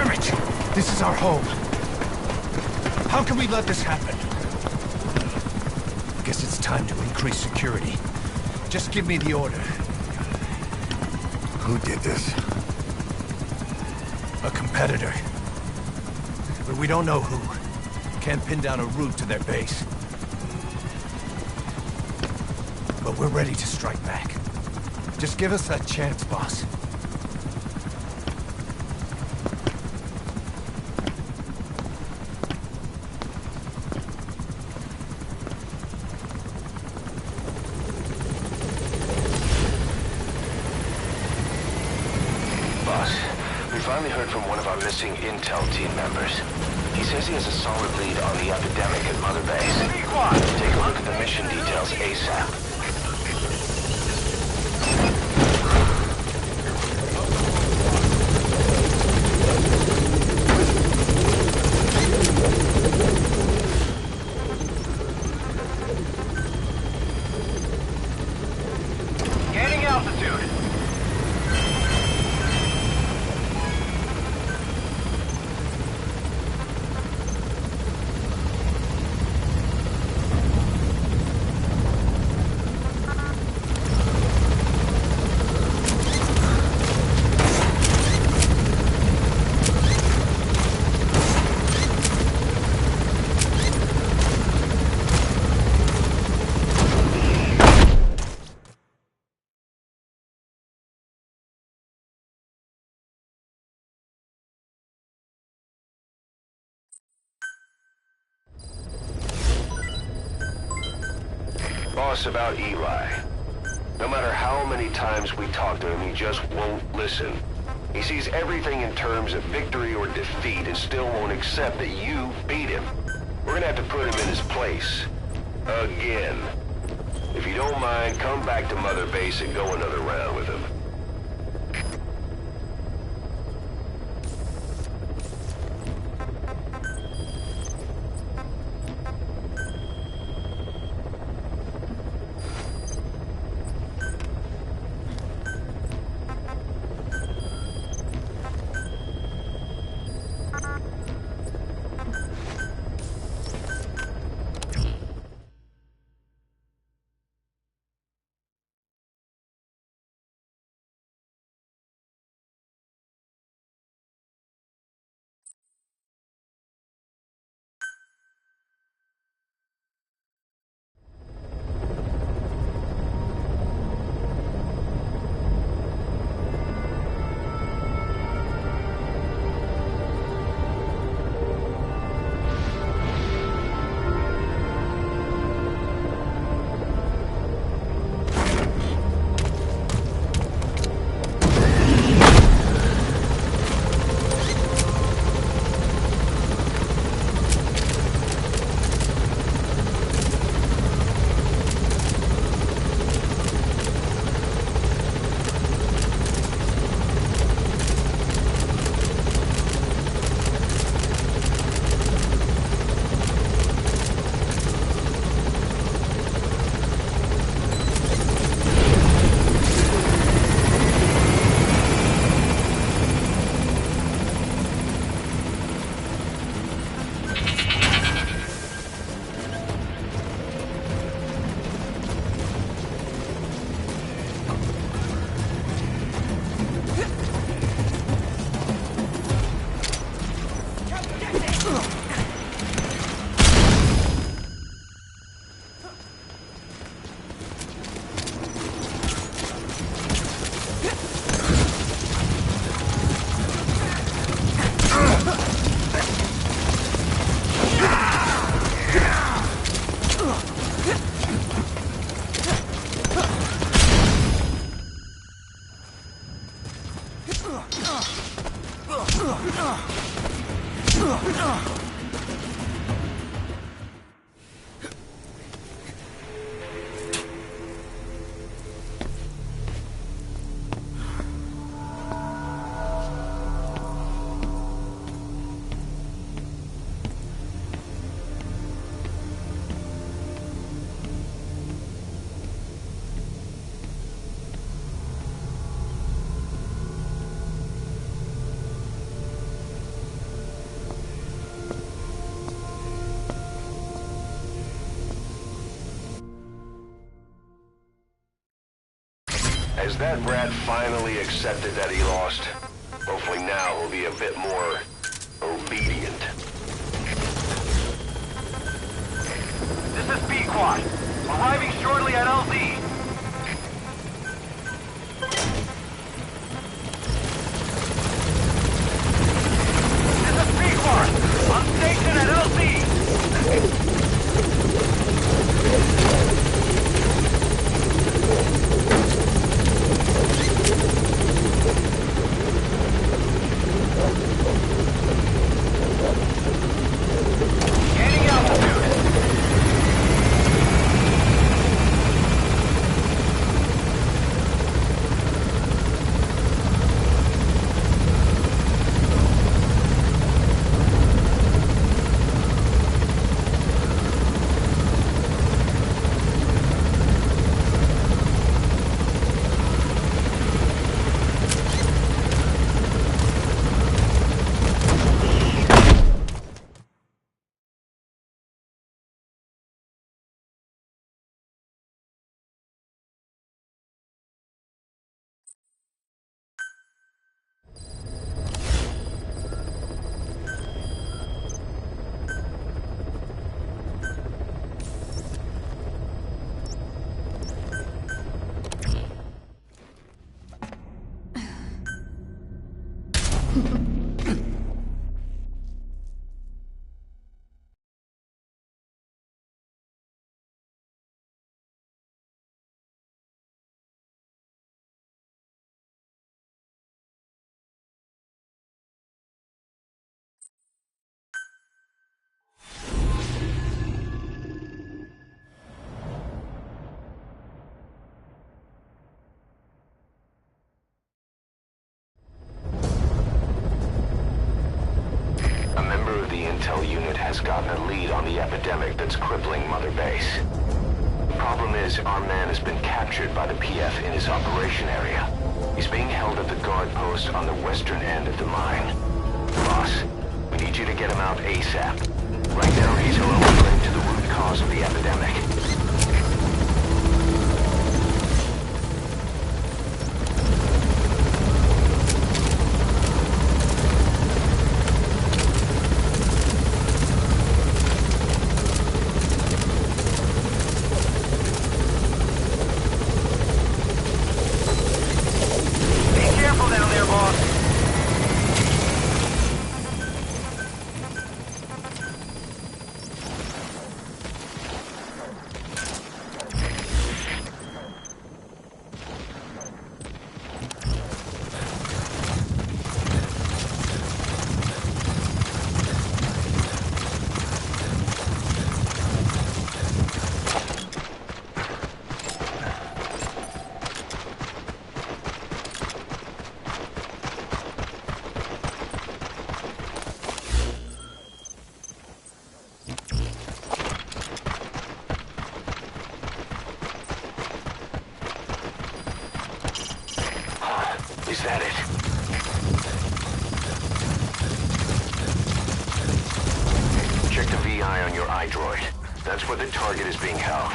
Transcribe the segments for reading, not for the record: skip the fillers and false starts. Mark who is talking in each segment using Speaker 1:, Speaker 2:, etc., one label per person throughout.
Speaker 1: Damn it! This is our home. How can we let this happen? Guess it's time to increase security. Just give me the order.
Speaker 2: Who did this?
Speaker 1: A competitor. But we don't know who. Can't pin down a route to their base. But we're ready to strike back. Just give us that chance, boss.
Speaker 3: We finally heard from one of our missing intel team members. He says he has a solid lead on the epidemic at Mother Base. Take a look at the mission details ASAP.
Speaker 4: Gaining altitude.
Speaker 3: Boss, about Eli. No matter how many times we talk to him, he just won't listen. He sees everything in terms of victory or defeat and still won't accept that you beat him. We're gonna have to put him in his place. Again. If you don't mind, come back to Mother Base and go another round with him. Has that brat finally accepted that he lost? Hopefully now he'll be a bit more obedient.
Speaker 4: This is Pequod. Arriving shortly at LZ. This is Pequod. On station at LZ. Gaining altitude.
Speaker 3: Intel unit has gotten a lead on the epidemic that's crippling Mother Base. The problem is, our man has been captured by the PF in his operation area. He's being held at the guard post on the western end of the mine. Boss, we need you to get him out ASAP. Right now, he's our only link to the root cause of the epidemic. Is that it? Check the VI on your iDroid. That's where the target is being held.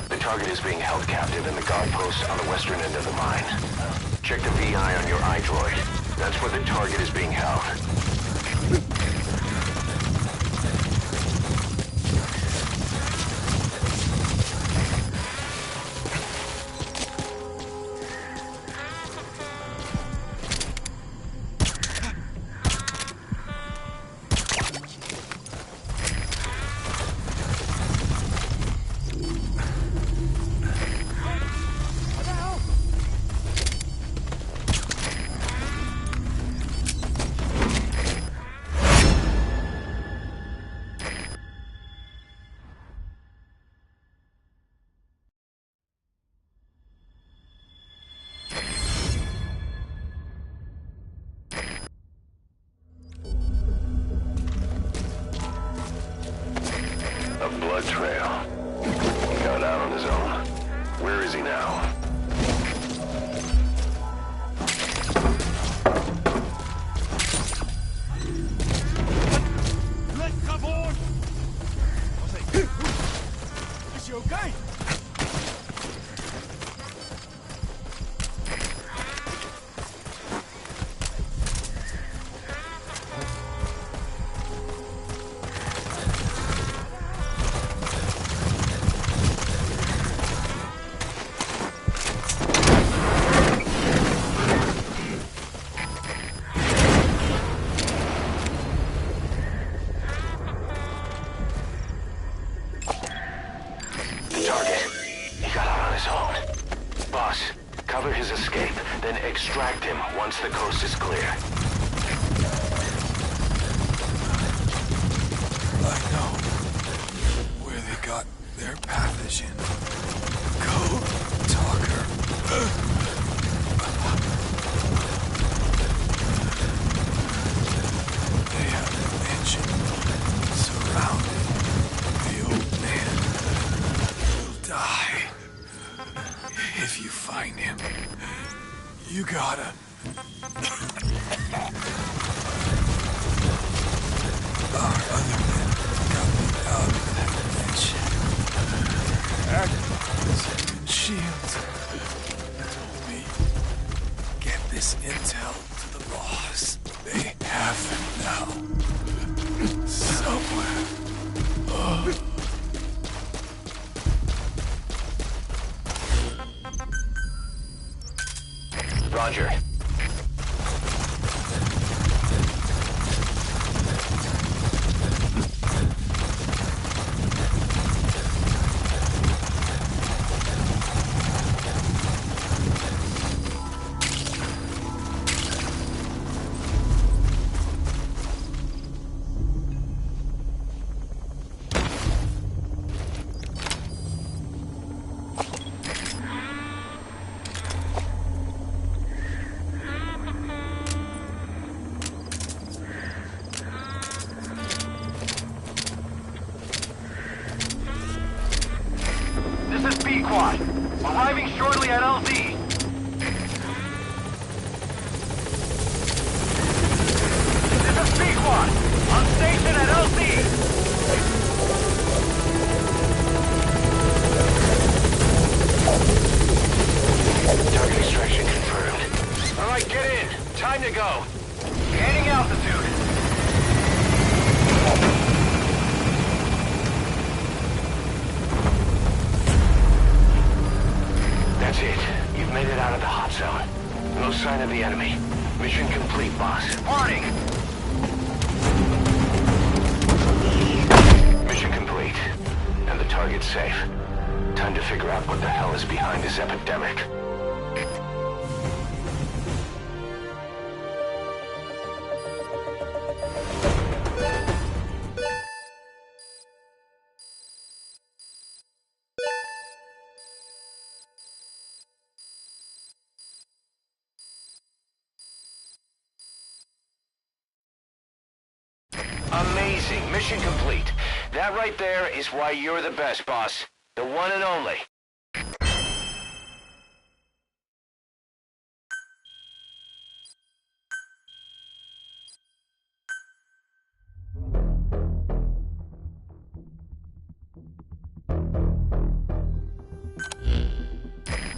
Speaker 3: The target is being held captive in the guard post on the western end of the mine. Check the VI on your iDroid. That's where the target is being held. busy now.
Speaker 1: Is she okay?
Speaker 3: Cover his escape, then extract him once the coast is clear.
Speaker 2: I know where they got their pathogen. Code Talker. They have a mansion surrounded. The old man will die. If you find him, you gotta... Our other men got me out of that mansion. Agnes and Shield told me, get this intel to the boss. They have him now. Somewhere.
Speaker 3: Roger.
Speaker 4: This is B-Quad. Arriving shortly at LZ. This is B-Quad. On station at LZ.
Speaker 3: Target extraction confirmed. All right, get in. Time to go.
Speaker 4: Gaining altitude.
Speaker 3: That's it. You've made it out of the hot zone. No sign of the enemy. Mission complete, boss.
Speaker 4: Warning.
Speaker 3: Mission complete. And the target's safe. Time to figure out what the hell is behind this epidemic. Amazing. Mission complete. That right there is why you're the best, boss. The one and only.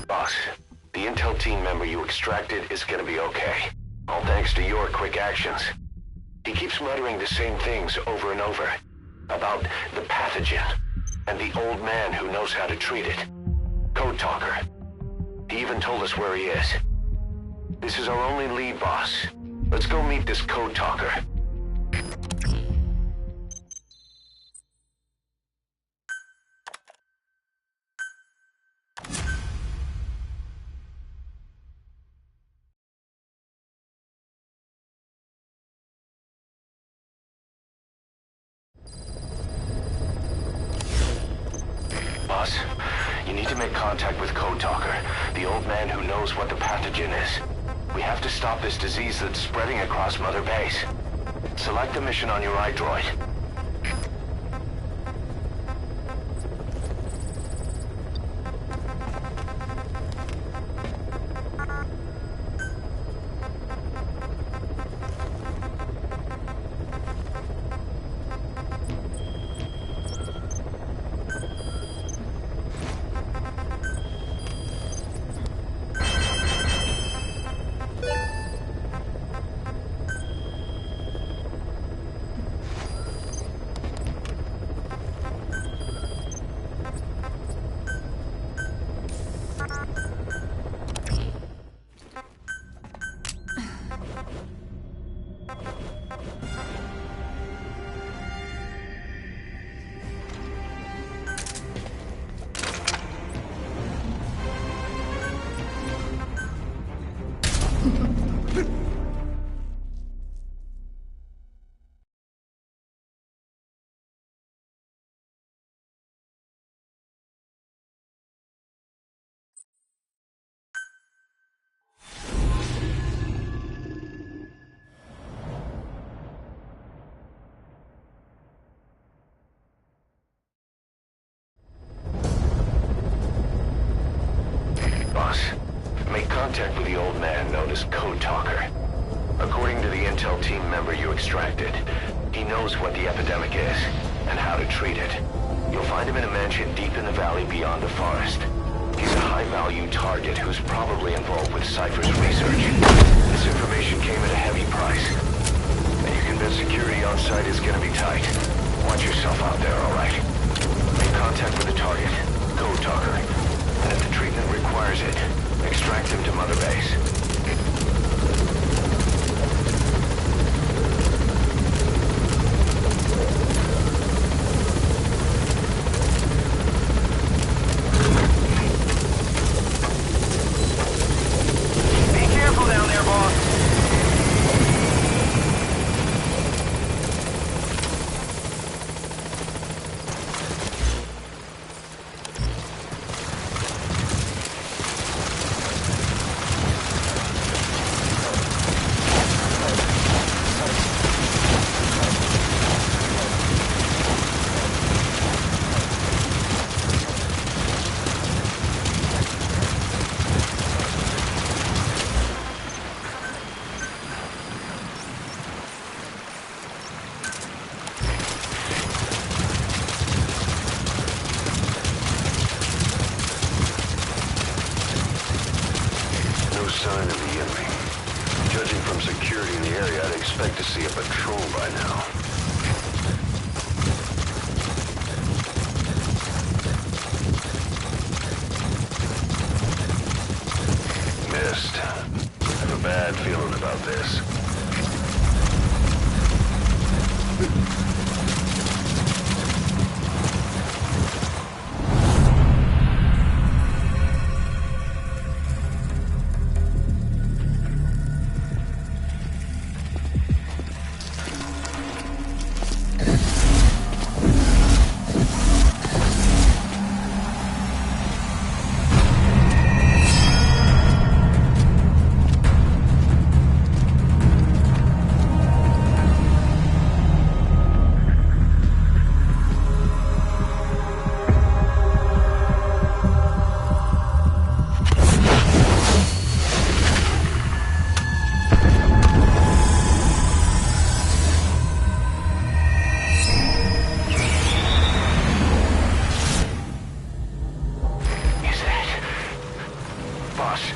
Speaker 3: Boss, the intel team member you extracted is gonna be okay. All thanks to your quick actions. He keeps muttering the same things over and over. About the pathogen, and the old man who knows how to treat it. Code Talker. He even told us where he is. This is our only lead, boss. Let's go meet this Code Talker. Boss, you need to make contact with Code Talker, the old man who knows what the pathogen is. We have to stop this disease that's spreading across Mother Base. Select the mission on your iDroid. contact with the old man known as Code Talker. According to the intel team member you extracted, he knows what the epidemic is and how to treat it. You'll find him in a mansion deep in the valley beyond the forest. He's a high-value target who's probably involved with Cypher's research. This information came at a heavy price. And you convinced security on site is gonna be tight. Watch yourself out there, alright? Make contact with the target, Code Talker. And if the treatment requires it, extract him to Mother Base. Sign of the enemy. Judging from security in the area, I'd expect to see a patrol by now. Missed. I have a bad feeling about this.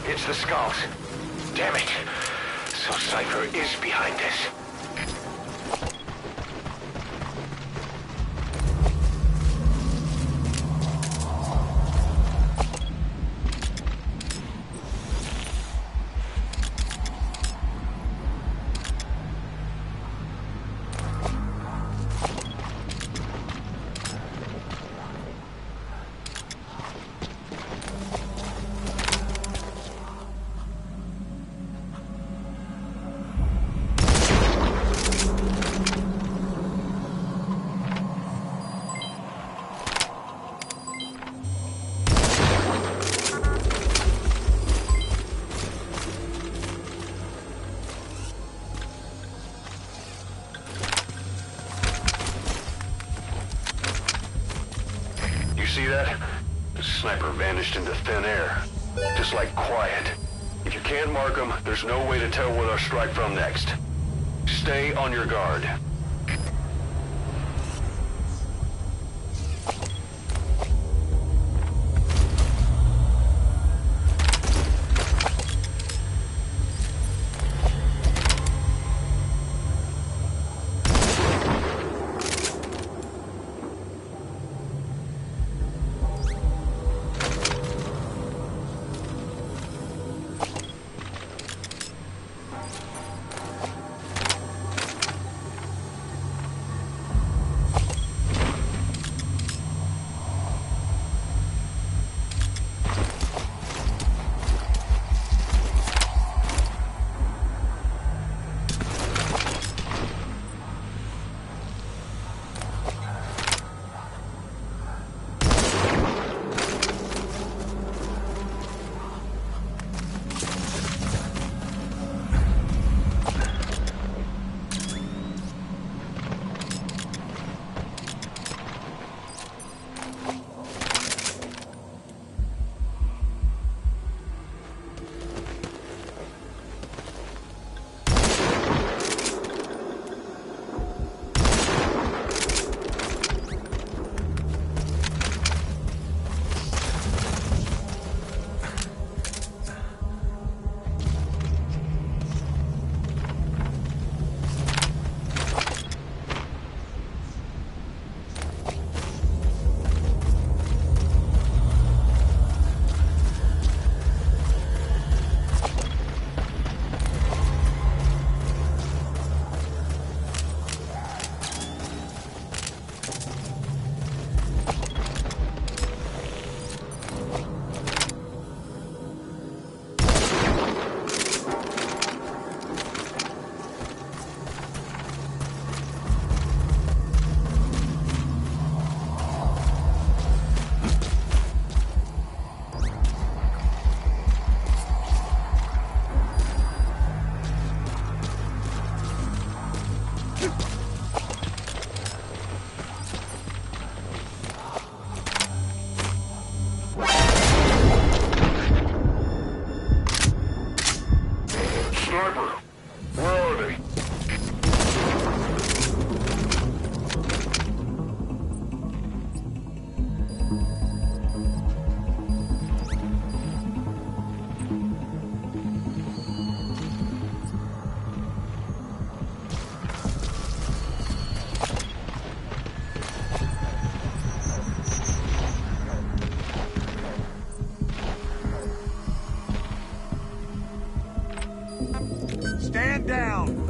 Speaker 3: It's the Skulls. Damn it. So Cypher is behind this. See that? The sniper vanished into thin air. Just like quiet. If you can't mark him, there's no way to tell where they'll strike from next. Stay on your guard.
Speaker 4: down.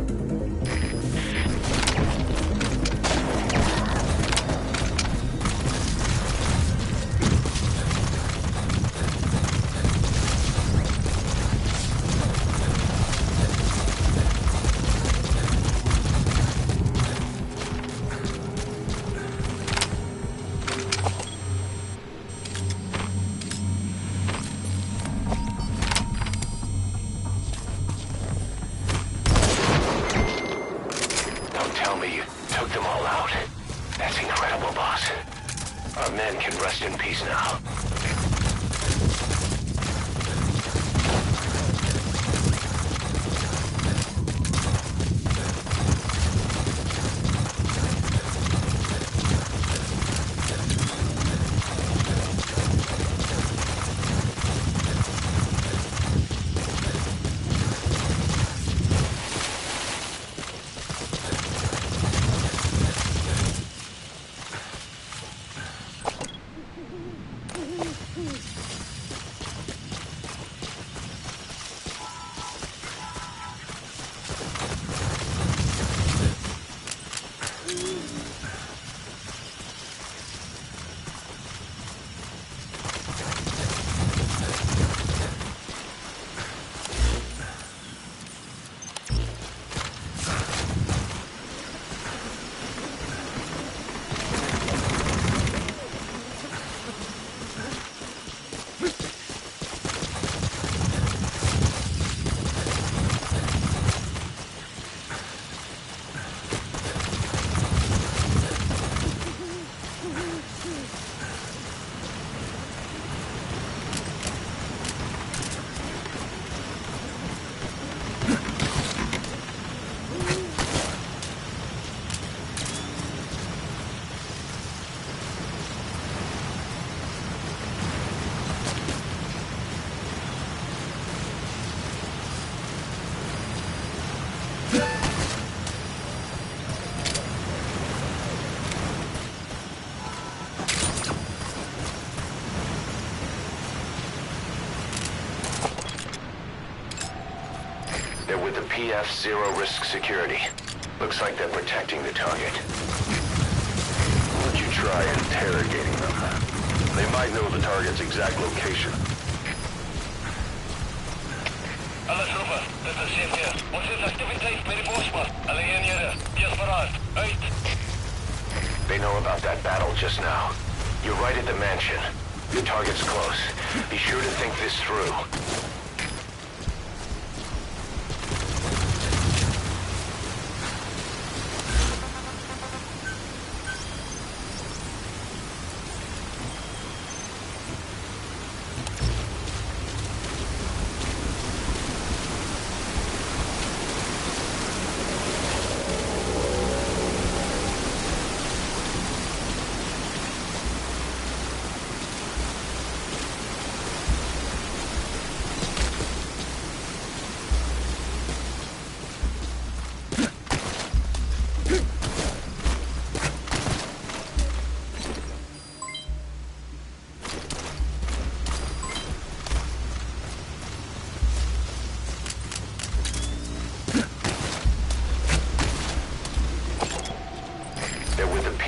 Speaker 3: Our men can rest in peace now. They're with the PF Zero Risk Security. Looks like they're protecting the target.
Speaker 5: Would you try interrogating them? They might know the target's exact location.
Speaker 6: Alla trupper, detta är CP. Fortsätt aktivitet med Bosma. Alla enheter, gäst varandra. Höjt!
Speaker 3: They know about that battle just now. You're right at the mansion. The target's close. Be sure to think this through.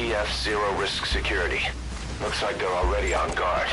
Speaker 3: PF Zero Risk Security. Looks like they're already on guard.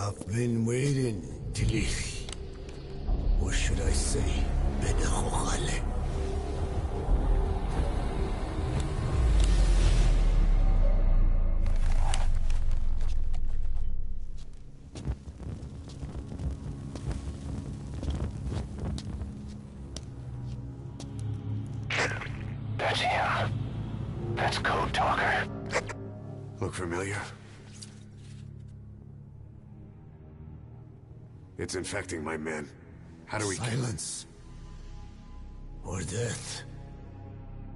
Speaker 2: I've been waiting, Tilich. Or should I say, Bedachochale.
Speaker 3: That's him. That's Code Talker.
Speaker 2: Look familiar?
Speaker 7: It's infecting my men. How do we...
Speaker 2: Silence. Or death.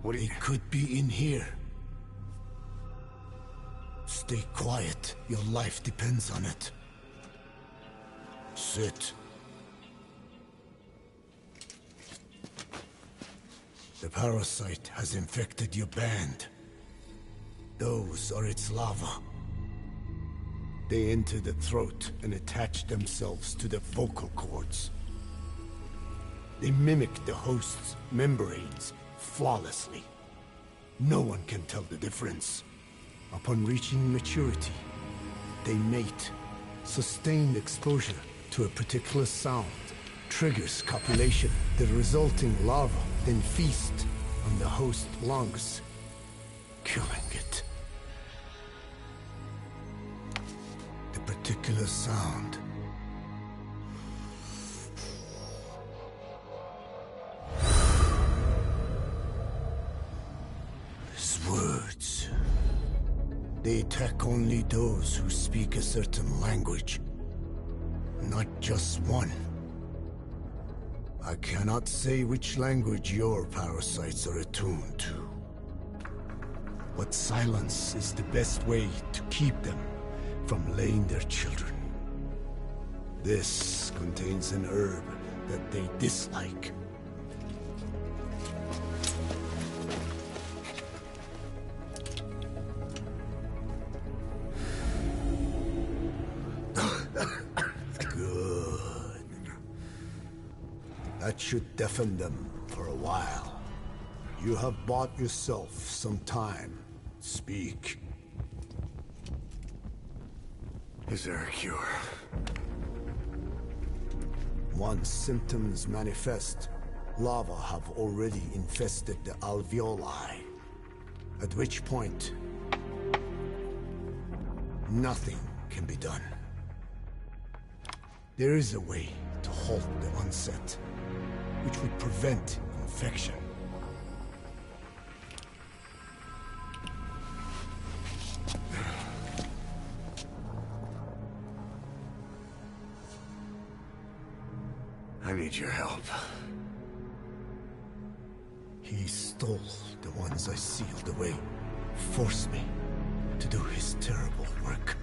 Speaker 7: What do you...
Speaker 2: It could be in here. Stay quiet. Your life depends on it. Sit. The parasite has infected your band. Those are its larvae. They enter the throat and attach themselves to the vocal cords. They mimic the host's membranes flawlessly. No one can tell the difference. Upon reaching maturity, they mate. Sustained exposure to a particular sound triggers copulation. The resulting larva then feast on the host lungs, killing it. The particular sound is words. They attack only those who speak a certain language, not just one. I cannot say which language your parasites are attuned to. But silence is the best way to keep them from laying their children. This contains an herb that they dislike. That should deafen them for a while. You have bought yourself some time. Speak.
Speaker 7: Is there a cure?
Speaker 2: Once symptoms manifest, larvae have already infested the alveoli. At which point, nothing can be done. There is a way to halt the onset, which would prevent infection.
Speaker 7: I need your help.
Speaker 2: He stole the ones I sealed away, forced me to do his terrible work.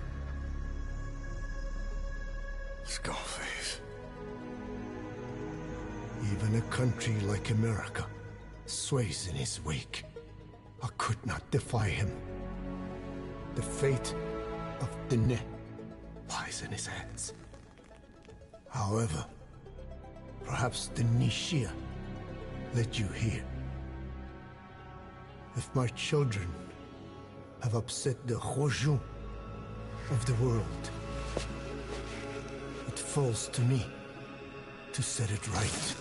Speaker 7: Skullface.
Speaker 2: Even a country like America sways in his wake. I could not defy him. The fate of Diné lies in his hands. However, perhaps the Nishia led you here. If my children have upset the Hojun of the world, it falls to me to set it right.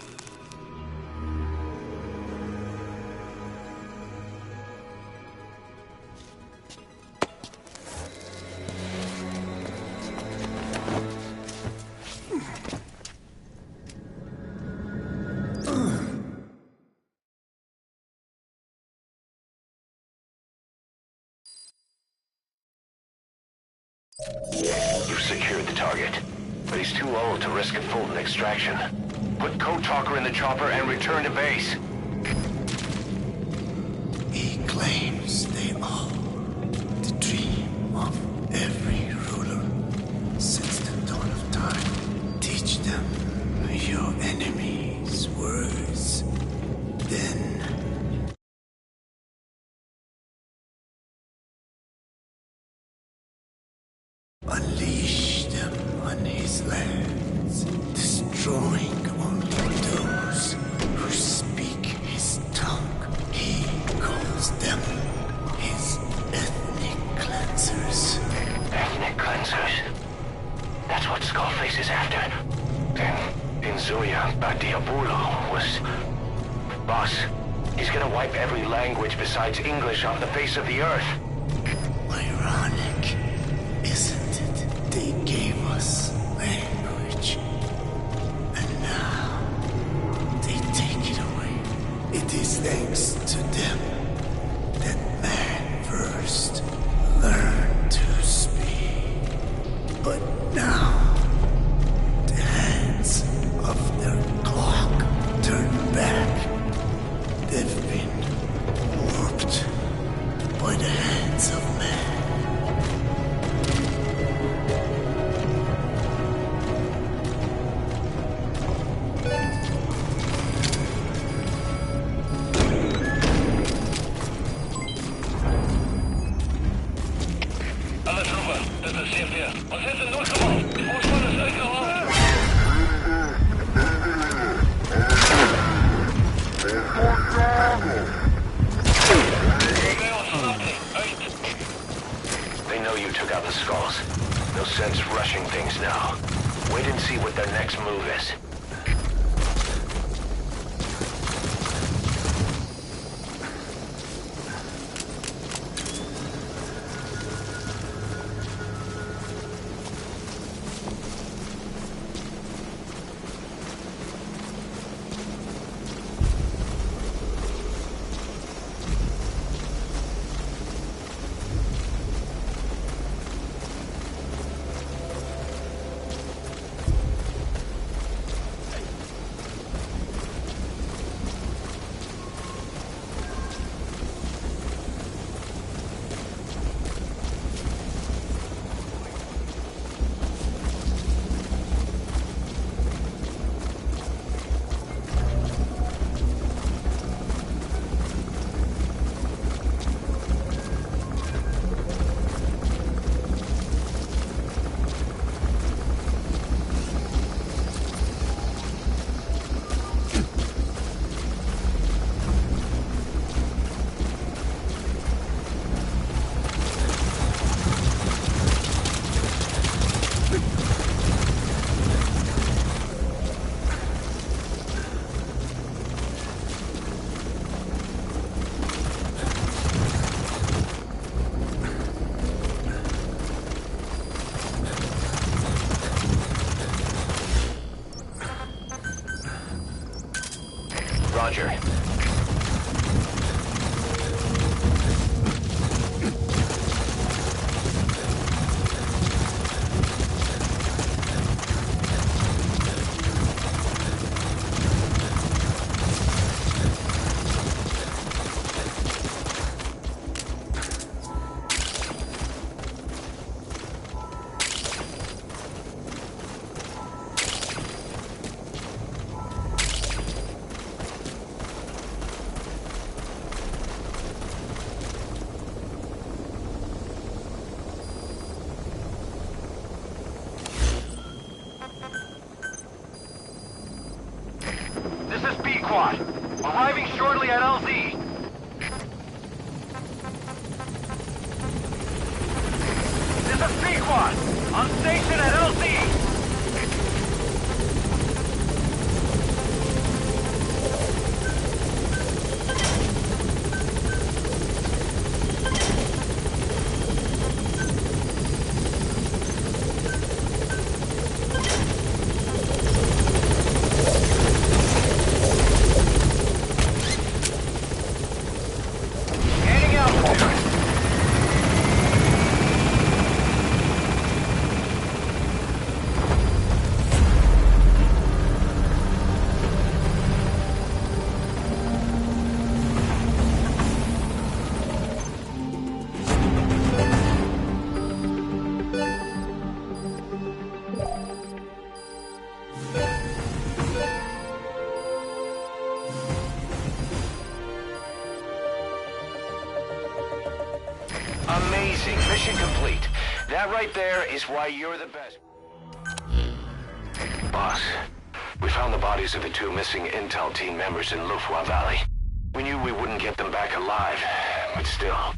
Speaker 3: You've secured the target, but he's too old to risk a Fulton extraction. Put Code Talker in the chopper and return to base.
Speaker 2: He claims they are the dream of every ruler since the dawn of time. Teach them your enemies' words, then unleash them on his lands, destroying only those who speak his tongue. He calls them his ethnic cleansers.
Speaker 3: Ethnic cleansers? That's what boss. He's gonna wipe every language besides English off the face of the earth.
Speaker 2: Ironic, isn't it? They gave us language, and now they take it away. It is thanks to them that man first learned to speak. But now, the hands of their clock turn back. They've been warped by the hands of man.
Speaker 6: Alle Truppe, das ist CMP. Was ist denn losgemacht? Die Fußball ist ekelhaft.
Speaker 3: They know you took out the skulls. No sense rushing things now. Wait and see what their next move is. Roger.
Speaker 4: This is B-Quad. Arriving shortly at LZ. This is B-Quad. On station at LZ. Amazing. Mission complete. That right there is why you're the best.
Speaker 3: Boss, we found the bodies of the two missing Intel team members in Lufwa Valley. We knew we wouldn't get them back alive, but still,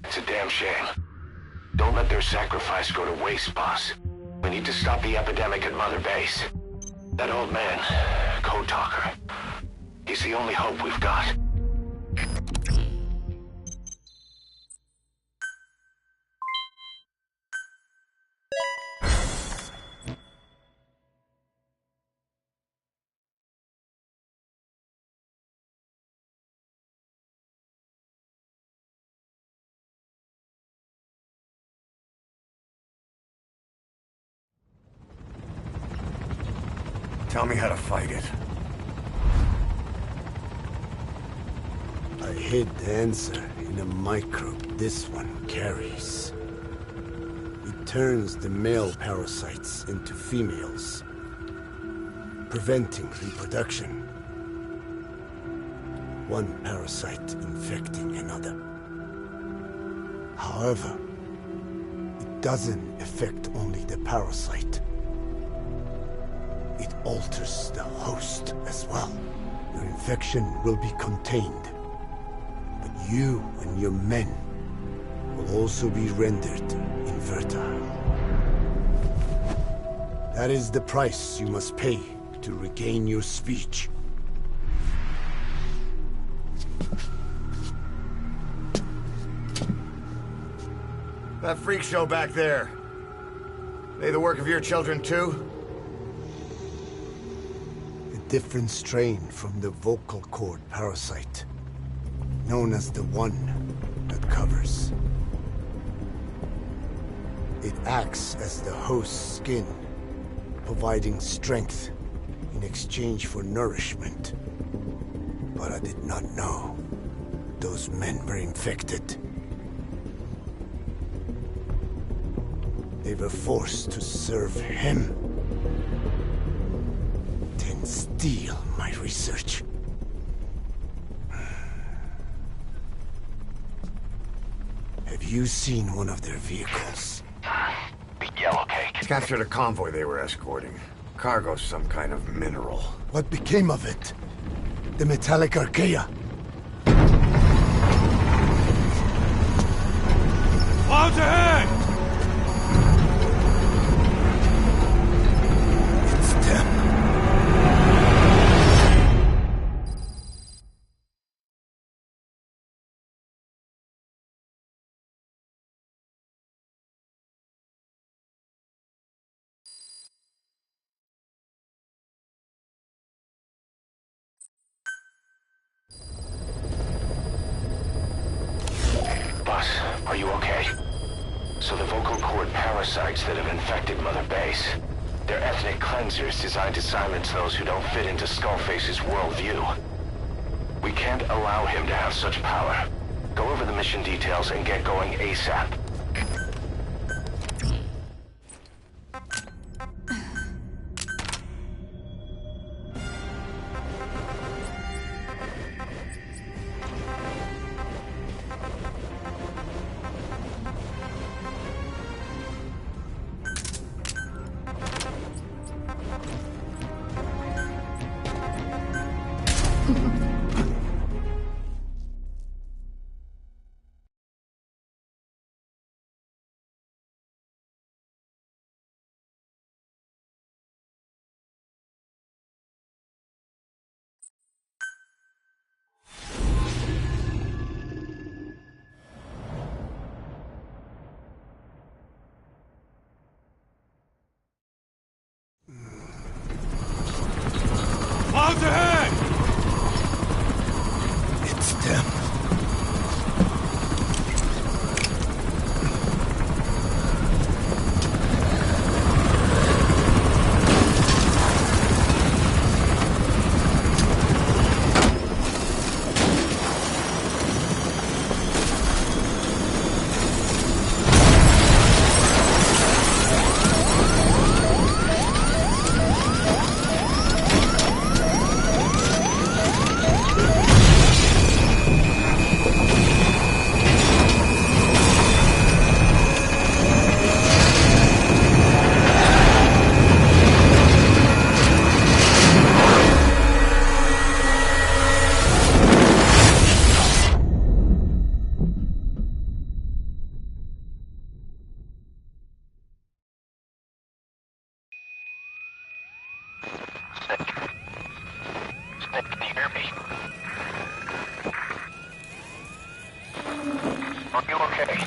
Speaker 3: it's a damn shame. Don't let their sacrifice go to waste, boss. We need to stop the epidemic at Mother Base. That old man, Code Talker, he
Speaker 4: He's the only hope we've got.
Speaker 7: Tell me how to fight it.
Speaker 2: I hid the answer in a microbe this one carries. It turns the male parasites into females, preventing reproduction. One parasite infecting another. However, it doesn't affect only the parasite. It alters the host as well. Your infection will be contained, but you and your men will also be rendered infertile. That is the price you must pay to regain your speech.
Speaker 7: That freak show back there. They the work of your children too?
Speaker 2: A different strain from the vocal cord parasite, known as the one that covers. It acts as the host's skin, providing strength in exchange for nourishment. But I did not know those men were infected. They were forced to serve him, then steal my research. Have you seen one of their vehicles?
Speaker 4: The yellow cake.
Speaker 7: Captured a convoy they were escorting. Cargo's some kind of mineral.
Speaker 2: What became of it? The metallic archaea?
Speaker 1: Clouds ahead!
Speaker 2: It's them.
Speaker 4: Boss, are you okay? So the vocal cord parasites that have infected Mother Base, they're ethnic cleansers designed to silence those who don't fit into Skullface's worldview. We can't allow him to have such power. Go over the mission details and get going ASAP.
Speaker 1: Clouds ahead!
Speaker 2: It's them.
Speaker 4: Are you okay?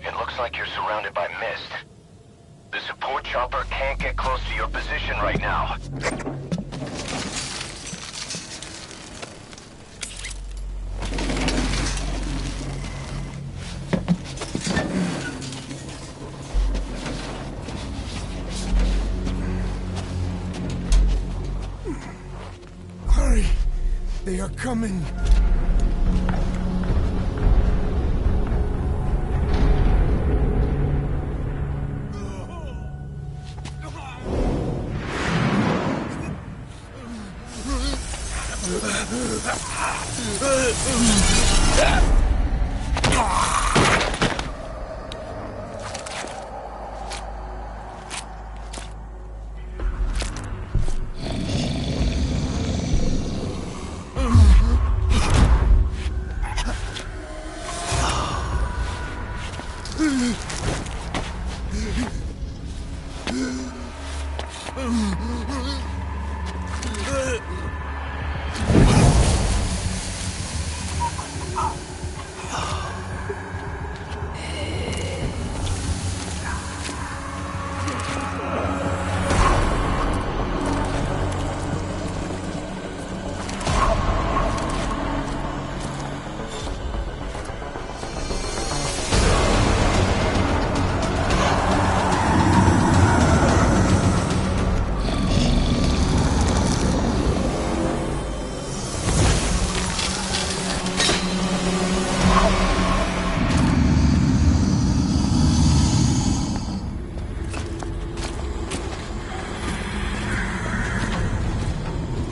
Speaker 4: It looks like you're surrounded by mist. The support chopper can't get close to your position right now.
Speaker 2: Hurry! They are coming!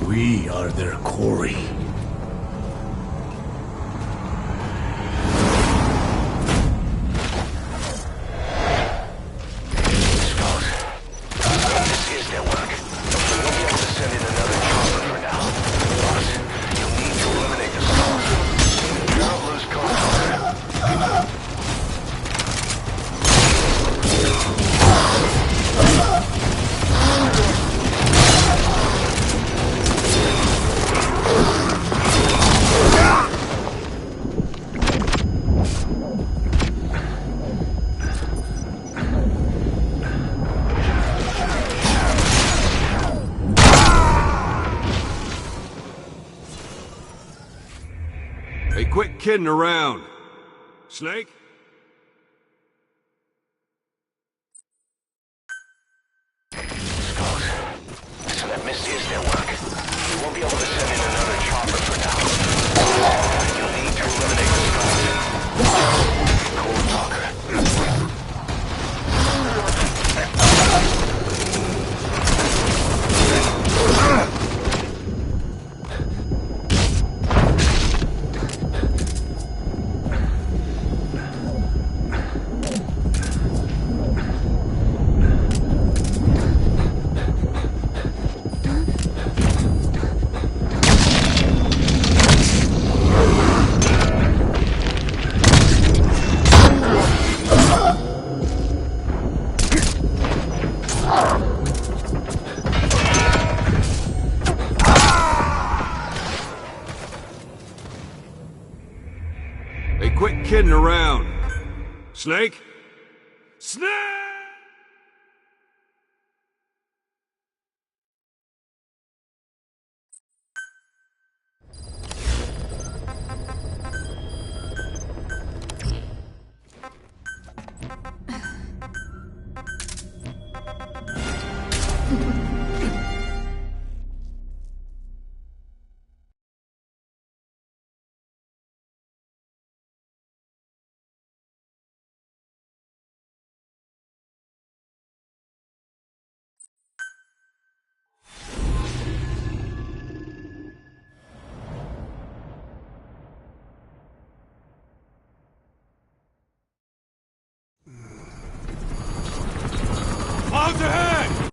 Speaker 2: We are their quarry.
Speaker 4: This is their work. We won't be able to send in another chopper for now. Boss, you'll need to eliminate the skulls. You don't lose contact.
Speaker 8: Hey, quit kidding around. Snake?
Speaker 4: Skulls. So that mist is their work. We won't be able to send in another chopper for now. You'll need to eliminate the skulls. Cold talker.
Speaker 8: Hey, quit kidding around. Snake? Snake! Just ahead!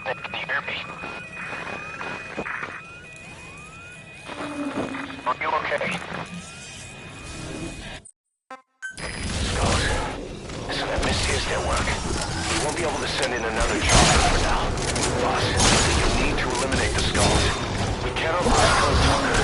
Speaker 4: Can you hear me? Are you okay? Skulls. Listen, that Misty is their work. We won't be able to send in another chopper for now. Boss, you need to eliminate the skulls. We cannot lose Code Talker.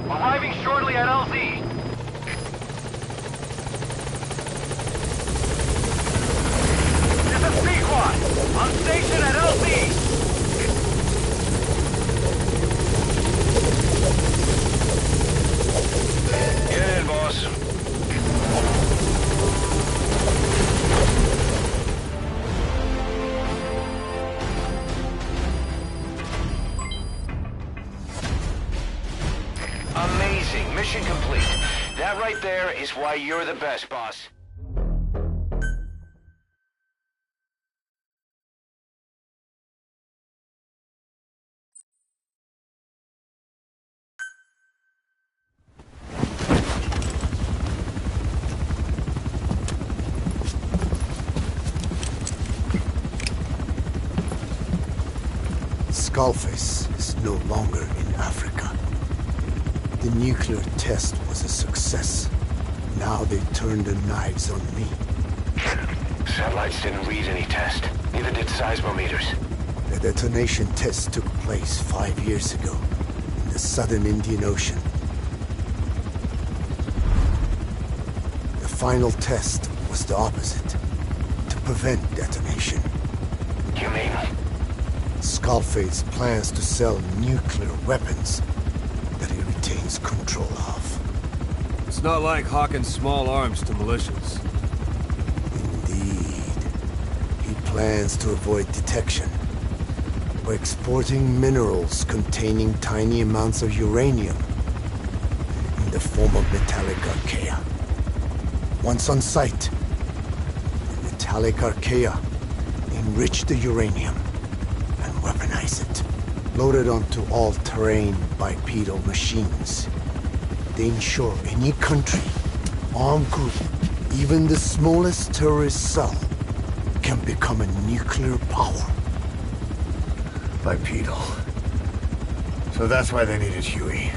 Speaker 6: Arriving shortly at LZ. This is Pequod, on station at LZ.
Speaker 3: Get in, boss.
Speaker 4: Amazing. Mission complete. That right there is why you're the best, boss.
Speaker 2: Skullface is no longer in Africa. The nuclear test was a success. Now they turned their knives on me.
Speaker 4: Satellites didn't read any test. Neither did seismometers.
Speaker 2: The detonation test took place 5 years ago in the southern Indian Ocean. The final test was the opposite, to prevent detonation.
Speaker 4: You mean?
Speaker 2: Skullface plans to sell nuclear weapons that he retains control of.
Speaker 8: It's not like hawking small arms to militias.
Speaker 2: Indeed. He plans to avoid detection by exporting minerals containing tiny amounts of uranium in the form of metallic archaea. Once on site, the metallic archaea enrich the uranium and weaponize it. Loaded onto all-terrain bipedal machines. They ensure any country, armed group, even the smallest terrorist cell, can become a nuclear power.
Speaker 7: Bipedal. So that's why they needed Huey.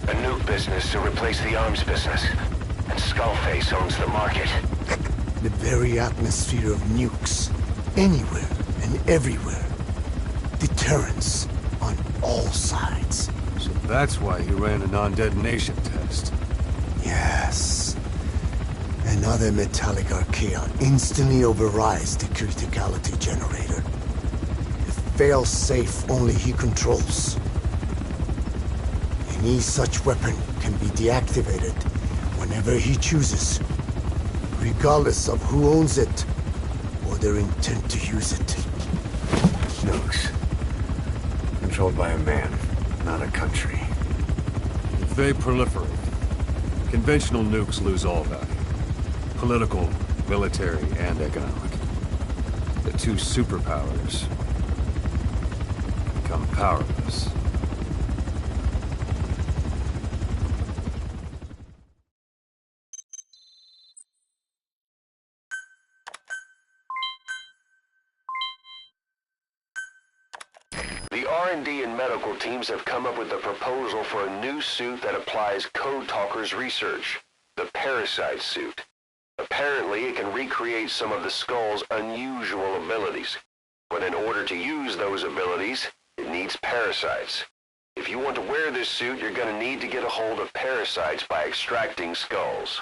Speaker 4: A nuke business to replace the arms business. And Skullface owns the market.
Speaker 2: The very atmosphere of nukes, anywhere and everywhere. Deterrence on all sides.
Speaker 8: So that's why he ran a non-detonation test.
Speaker 2: Yes. Another metallic archaea instantly overrides the criticality generator. A fail-safe only he controls. Any such weapon can be deactivated whenever he chooses, regardless of who owns it or their intent to use it.
Speaker 7: Nukes. Controlled by a man, not a country.
Speaker 8: If they proliferate, conventional nukes lose all value. Political, military, and economic. The two superpowers become powerless.
Speaker 3: The R&D and medical teams have come up with a proposal for a new suit that applies Code Talker's research, the Parasite suit. Apparently, it can recreate some of the Skull's unusual abilities. But in order to use those abilities, it needs parasites. If you want to wear this suit, you're going to need to get a hold of parasites by extracting skulls.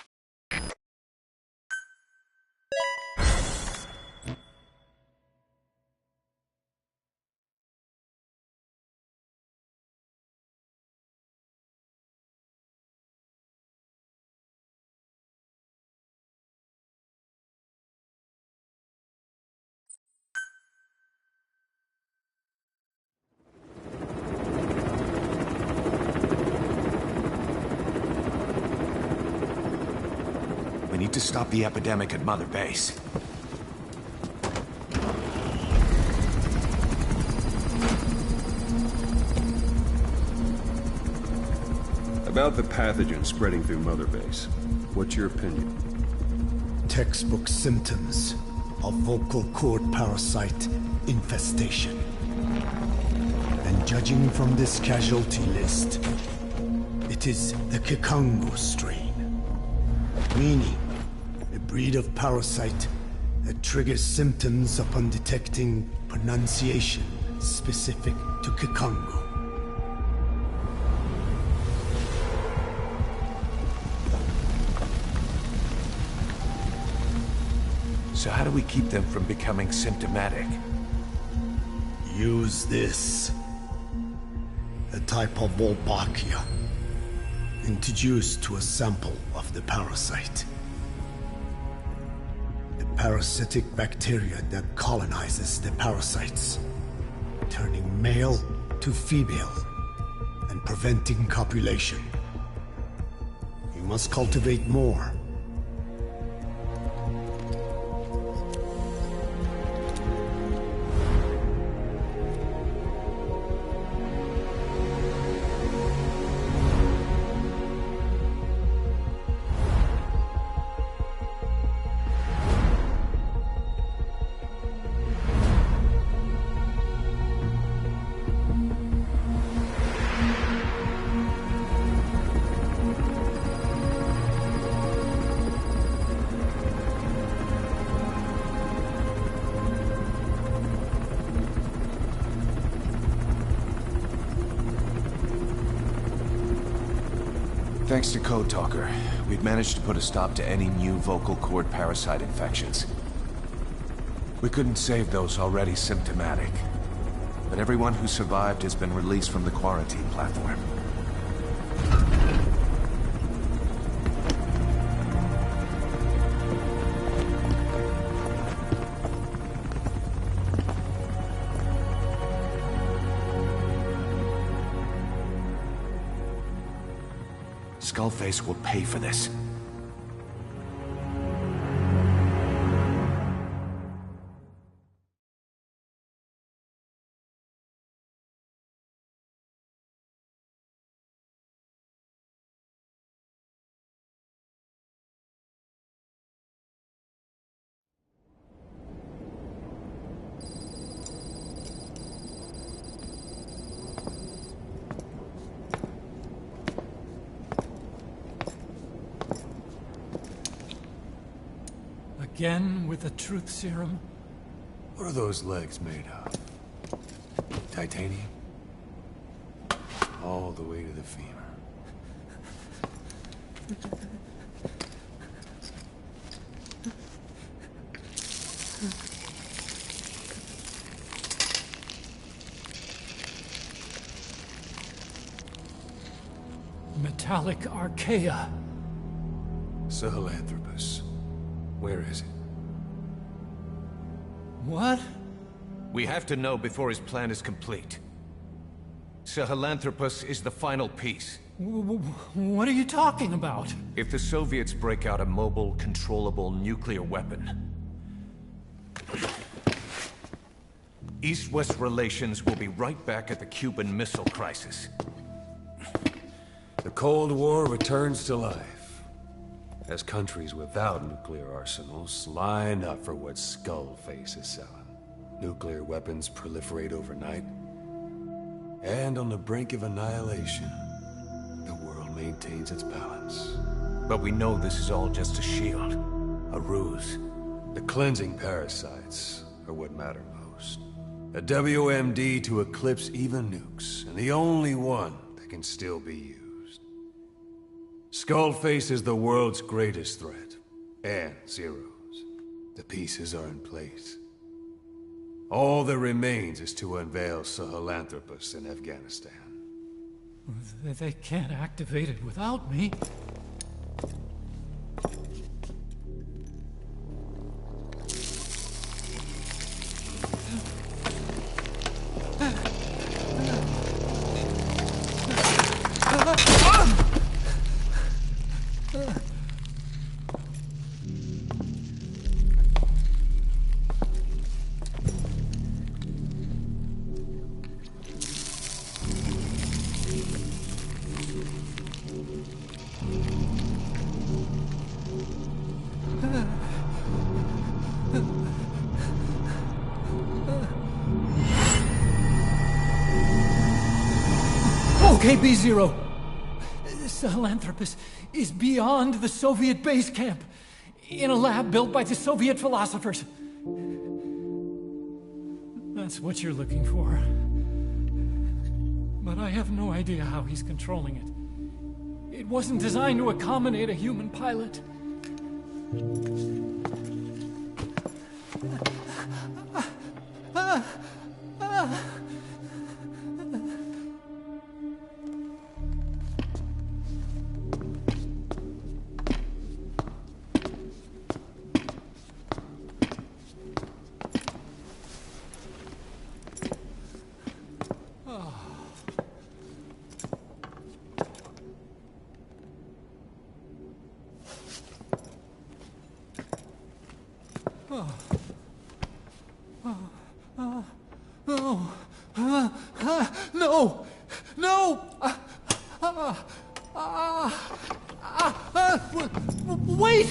Speaker 1: We need to stop the epidemic at Mother Base.
Speaker 8: About the pathogen spreading through Mother Base, what's your opinion?
Speaker 2: Textbook symptoms of vocal cord parasite infestation. And judging from this casualty list, it is the Kikango strain. Meaning, a breed of parasite that triggers symptoms upon detecting pronunciation specific to Kikango.
Speaker 1: So how do we keep them from becoming symptomatic?
Speaker 2: Use this. A type of Wolbachia, introduced to a sample of the parasite. A parasitic bacteria that colonizes the parasites, turning male to female and preventing copulation. You must cultivate more.
Speaker 1: Thanks to Code Talker, we've managed to put a stop to any new vocal cord parasite infections. We couldn't save those already symptomatic, but everyone who survived has been released from the quarantine platform. Skullface will pay for this.
Speaker 9: Again with the truth serum?
Speaker 8: What are those legs made of? Titanium? All the way to the femur.
Speaker 9: metallic archaea.
Speaker 10: Sahelanthropus. Where is it?
Speaker 9: What?
Speaker 1: We have to know before his plan is complete. Sahelanthropus is the final piece.
Speaker 9: What are you talking about?
Speaker 1: If the Soviets break out a mobile, controllable nuclear weapon, East-West relations will be right back at the Cuban Missile Crisis.
Speaker 10: The Cold War returns to life, as countries without nuclear arsenals line up for what Skullface is selling. Nuclear weapons proliferate overnight, and on the brink of annihilation, the world maintains its balance.
Speaker 1: But we know this is all just a shield, a ruse.
Speaker 10: The cleansing parasites are what matter most. A WMD to eclipse even nukes, and the only one that can still be used. Skullface is the world's greatest threat, and Zero's. The pieces are in place. All that remains is to unveil Sahelanthropus in Afghanistan.
Speaker 9: They can't activate it without me. Okay, B-Zero. Sahelanthropus is beyond the Soviet base camp, in a lab built by the Soviet philosophers. That's what you're looking for. But I have no idea how he's controlling it. It wasn't designed to accommodate a human pilot. No! No! Wait!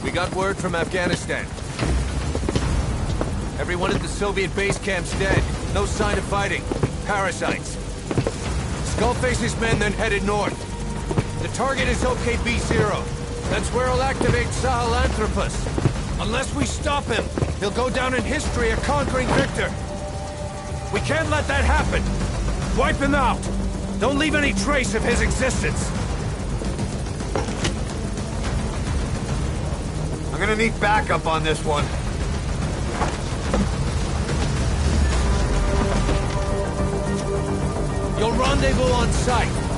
Speaker 1: We got word from Afghanistan. Everyone at the Soviet base camp's dead. No sign of fighting. Parasites. Skullface's men then headed north. The target is OKB-0. That's where he'll activate Sahelanthropus. Unless we stop him, he'll go down in history a conquering victor. We can't let that happen. Wipe him out. Don't leave any trace of his existence.
Speaker 7: I'm gonna need backup on this one.
Speaker 1: You'll rendezvous on site.